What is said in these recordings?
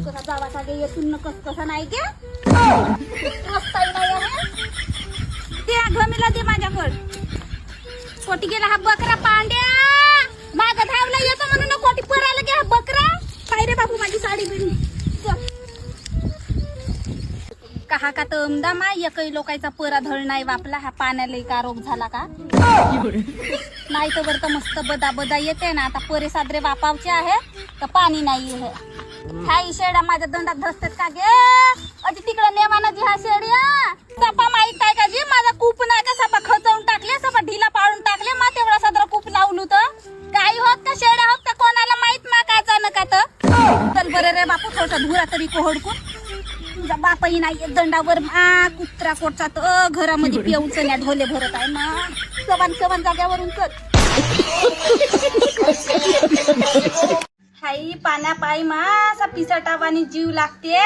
कसा जावा सागे येतून कस कसा नाही गे रस्ताही नाही आहे ते घमीला दे माझ्याकडे कोटी गेला हा बकरा पांड्या माग धावला येतो म्हणून कोटी परायला गे हा बकरा काय रे बाबू माझी साडी बिडी कहा का तर अमदा मा एकही लोकांचा परा धळ नाही वापला हा पाण्याला का रोग झाला का नाही तर बरं मस्त बदा बदा येते ना आता परे सादरे वापावचे आहे तर पाणी नाही आहे ह्या शेड्या माझ्या दंडात धसतात का गे अजी तिकडे नेवाना जी हा शेड्या सपा माहित आहे का जी माझा कूप नाही का सपा खचवून टाकले सपा ढिला पाडून टाकले मा तेवढा सादरा कूप लावलू तर काही होत का शेड्या होत का कोणाला माहित मा काय जाणं का तर चल बरे रे बापू थोडसा धुरा तरी कोहडकून तुझा बापही नाही दंडावर मा कुत्रा कोटचा तर घरामध्ये पिऊचण्या ढोले भरत आहे मा सवान सवान जाग्यावरून चल हाई पाण्या पायी मा असा पिसाटावानी जीव लागते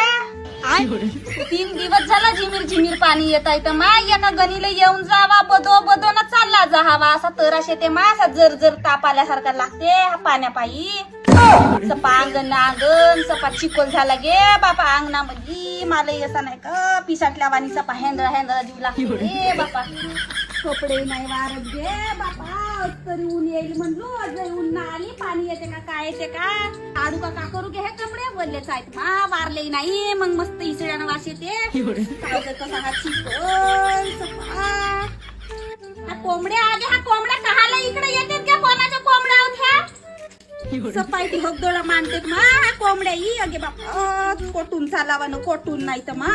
3 दिवस झाला झिमीर झिमीर पाणी येत आहे तर मा एका गणीला येऊन जावा बदो बदोना चालला जावा असा तराशे ते मा असा जर जर ताप आल्यासारखा लागते हा पाण्या पायी सपा अंगण अंगण सपा चिकोल झाला गे बापा अंगणामध्ये मला असा नाही का पिसाटल्या वाणी सपा हेंदळा हेंदळा जीव लागते रे बापा कपडे नाही वारत गे बापा तरी ऊन येईल म्हणलो अजय ऊन ना आली पाणी येते का काय येते का आडू का करू घे हे कपडे बोललेच आहेत मा वारले नाही मग मस्त इसड्यानं वास येते कसा हा चिकोल सपा हा कोंबड्या आगे हा कोंबड्या कहाला इकडे येतात का कोणाच्या कोंबड्या होत्या सपाई ती हगदोडा मानते मा हा कोंबड्या ही अगे बापा कोटून चालावानं कोटून नाही तर मा